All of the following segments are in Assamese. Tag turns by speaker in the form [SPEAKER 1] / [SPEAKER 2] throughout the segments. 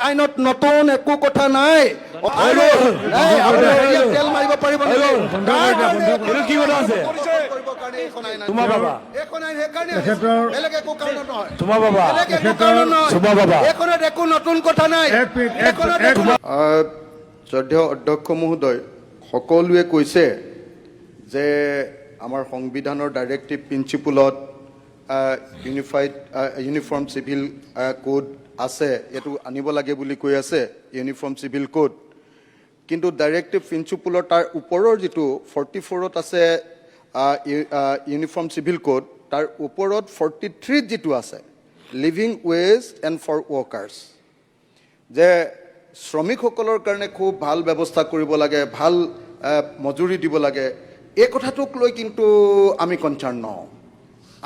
[SPEAKER 1] আইনত নতুন একো কথা নাই আৰু তেল মাৰিব পাৰিব
[SPEAKER 2] কি কথা আছে তোমাৰ বাবা তোমাৰ বাবা
[SPEAKER 1] একো নতুন কথা নাই শ্ৰদ্ধেয় অধ্যক্ষ মহোদয় সকলোৱে কৈছে যে আমাৰ সংবিধানৰ ডাইৰেক্টিভ প্ৰিন্সিপলত ইউনিফৰ্ম চিভিল কোড আছে এইটো আনিব লাগে বুলি কৈ আছে ইউনিফৰ্ম চিভিল কোড কিন্তু ডাইৰেক্টিভ প্ৰিন্সিপলৰ তাৰ ওপৰৰ যিটো 44ত আছে ইউনিফৰ্ম চিভিল কোড তাৰ ওপৰত 43 যিটো আছে living wage and for workers যে শ্ৰমিকসকলৰ কাৰণে খুব ভাল ব্যৱস্থা কৰিব লাগে ভাল মজুৰি দিব লাগে এই কথাটোক লৈ কিন্তু আমি কনচাৰ্ণ নহওঁ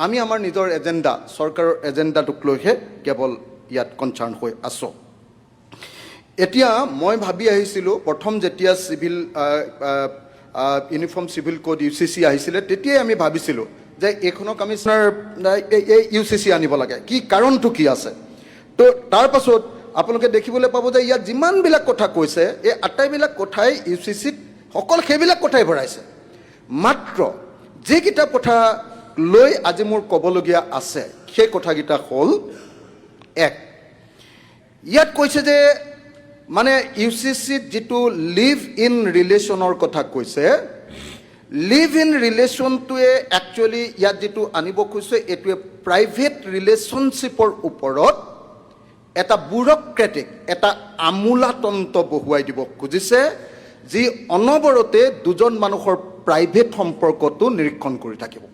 [SPEAKER 1] আমি আমাৰ নিজৰ এজেণ্ডা চৰকাৰৰ এজেণ্ডাটোক লৈহে কেৱল ইয়াত কনচাৰ্ণ হৈ আছোঁ এতিয়া মই ভাবি আহিছিলোঁ প্ৰথম যেতিয়া civil uniform civil code UCC আহিছিলে তেতিয়াই আমি ভাবিছিলোঁ যে এইখনক আমি এই UCC আনিব লাগে কি কাৰণটো কি আছে তো তাৰ পাছত আপোনালোকে দেখিবলৈ পাব যে ইয়াত যিমানবিলাক কথা কৈছে এই আটাইবিলাক কথাই UCCত সকল সেইবিলাক কথাই ভৰাইছে মাত্ৰ যিকেইটা কথা লৈ আজি মোৰ ক'বলগীয়া আছে সেই কথাকেইটা হ'ল এক ইয়াত কৈছে যে মানে UCCত যিটো লিভ ইন ৰিলেশ্যনৰ কথা কৈছে লিভ ইন ৰিলেশ্যনটোৱে একচুৱেলি ইয়াত যিটো আনিব খুজিছে এইটোৱে প্ৰাইভেট ৰিলেশ্যনশ্বিপৰ ওপৰত এটা ব্যুৰ'ক্ৰেটিক এটা আমোলাতন্ত্ৰ বহুৱাই দিব খুজিছে যি অনবৰতে দুজন মানুহৰ প্ৰাইভেট সম্পৰ্কটো নিৰীক্ষণ কৰি থাকিব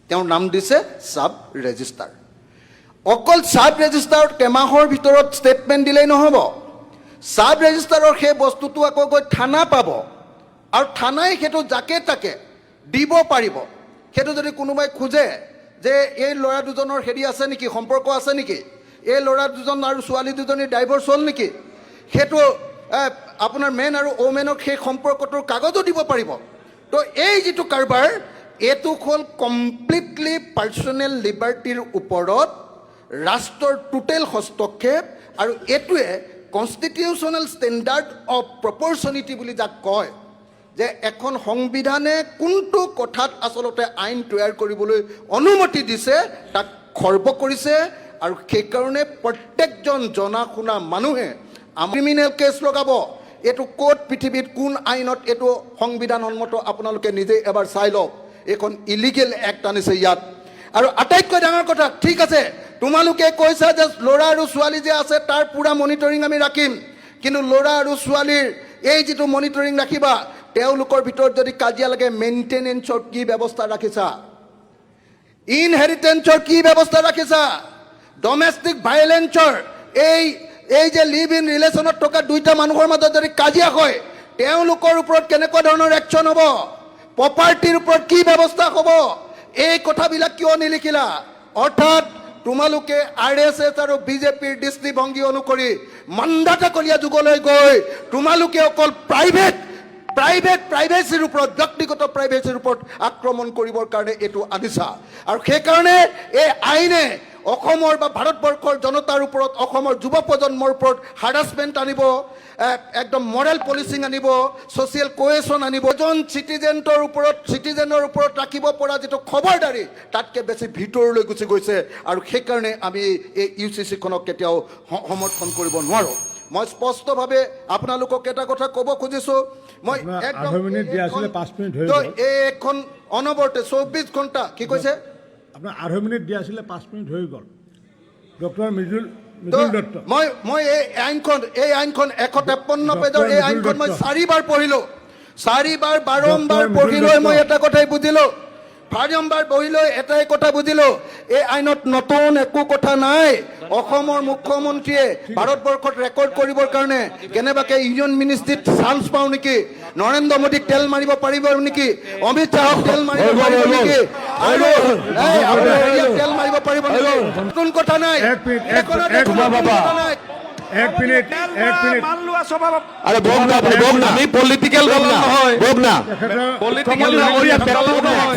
[SPEAKER 1] তেওঁৰ নাম দিছে সাব ৰেজিষ্টাৰ অকল সাব ৰেজিষ্টাৰত কেমাহৰ ভিতৰত ষ্টেটমেণ্ট দিলেই নহ'ব সাব ৰেজিষ্টাৰৰ সেই বস্তুটো আকৌ গৈ থানা পাব আৰু থানাই সেইটো যাকে তাকে দিব পাৰিব সেইটো যদি কোনোবাই খোজে যে এই ল'ৰা দুজনৰ হেৰি আছে নেকি সম্পৰ্ক আছে নেকি এই ল'ৰা দুজন আৰু ছোৱালী দুজনী ডাইভৰ্চ হ'ল নেকি সেইটো আপোনাৰ মেন আৰু ওমেনক সেই সম্পৰ্কটোৰ কাগজো দিব পাৰিব তো এই যিটো কাৰবাৰ এইটো হ'ল কমপ্লিটলি পাৰ্চনেল লিবাৰ্টিৰ ওপৰত ৰাষ্ট্ৰৰ টোটেল হস্তক্ষেপ আৰু এইটোৱে কনষ্টিটিউশ্যনেল ষ্টেণ্ডাৰ্ড অফ প্ৰপৰচনিটি বুলি যাক কয় যে এখন সংবিধানে কোনটো কথাত আচলতে আইন তৈয়াৰ কৰিবলৈ অনুমতি দিছে তাক খৰ্ব কৰিছে আৰু সেইকাৰণে প্ৰত্যেকজন জনা শুনা মানুহে ক্ৰিমিনেল কেছ লগাব এইটো ক'ত পৃথিৱীত কোন আইনত এইটো সংবিধানসন্মত আপোনালোকে নিজে এবাৰ চাই লওক এইখন ইলিগেল এক্ট আনিছে ইয়াত আৰু আটাইতকৈ ডাঙৰ কথা ঠিক আছে তোমালোকে কৈছা যে ল'ৰা আৰু ছোৱালী যে আছে তাৰ পূৰা মনিটৰিং আমি ৰাখিম কিন্তু ল'ৰা আৰু ছোৱালীৰ এই যিটো মনিটৰিং ৰাখিবা তেওঁলোকৰ ভিতৰত যদি কাজিয়া লাগে মেইনটেনেন্সৰ কি ব্যৱস্থা ৰাখিছা ইনহেৰিটেন্সৰ কি ব্যৱস্থা ৰাখিছা ডমেষ্টিক ভাইলেন্সৰ এই যে লিভ ইন ৰিলেশ্যনত থকা দুইটা মানুহৰ মাজত যদি কাজিয়া হয় তেওঁলোকৰ ওপৰত কেনেকুৱা ধৰণৰ একশ্যন হ'ব প্ৰপাৰ্টিৰ ওপৰত কি ব্যৱস্থা হ'ব এই কথাবিলাক কিয় নিলিখিলা অৰ্থাৎ তোমালোকে RSS আৰু বিজেপিৰ দৃষ্টিভংগী অনুসৰি মন্দাতাকলীয়া যুগলৈ গৈ তোমালোকে অকল প্ৰাইভেচিৰ ওপৰত ব্যক্তিগত প্ৰাইভেচিৰ ওপৰত আক্ৰমণ কৰিবৰ কাৰণে এইটো আনিছা আৰু সেইকাৰণে এই আইনে অসমৰ বা ভাৰতবৰ্ষৰ জনতাৰ ওপৰত অসমৰ যুৱ প্ৰজন্মৰ ওপৰত হাৰাছমেণ্ট আনিব একদম মৰেল পলিচিং আনিব ছ'চিয়েল কোহেশ্যন আনিব এজন চিটিজেনৰ ওপৰত ৰাখিব পৰা যিটো খবৰদাৰী তাতকৈ বেছি ভিতৰলৈ গুচি গৈছে আৰু সেইকাৰণে আমি এই UCCখনক কেতিয়াও সমৰ্থন কৰিব নোৱাৰোঁ মই স্পষ্টভাৱে আপোনালোকক এটা কথা ক'ব খুজিছোঁ মই এইখন অনবৰতে 24 ঘণ্টা কি কৈছে
[SPEAKER 3] আপোনাৰ 8 মিনিট দিয়া আছিলে 5 মিনিট হৈ গ'ল ডক্টৰ মৃদুল দত্ত
[SPEAKER 1] মই এই আইনখন 153 পেজৰ এই আইনখন মই 4বাৰ পঢ়িলোঁ 4বাৰ বাৰম্বাৰ পঢ়ি লৈ মই এটা কথাই বুজিলোঁ বাৰম্বাৰ পঢ়ি লৈ এটাই কথা বুজিলোঁ এই আইনত নতুন একো কথা নাই অসমৰ মুখ্যমন্ত্ৰীয়ে ভাৰতবৰ্ষত ৰেকৰ্ড কৰিবৰ কাৰণে কেনেবাকৈ ইউনিয়ন মিনিষ্ট্ৰীত চান্স পাওঁ নেকি নৰেন্দ্ৰ মোদীক তেল মাৰিব পাৰিব নেকি অমিত শ্বাহক তেল মাৰিব পাৰিব নেকি আৰু তেল মাৰিব পাৰিব নেকি নতুন কথা নাই
[SPEAKER 3] এক মিনিট
[SPEAKER 2] আরে বক না আমি পলিটিক্যাল দল নহয় বক না পলিটিক্যাল দল নহয়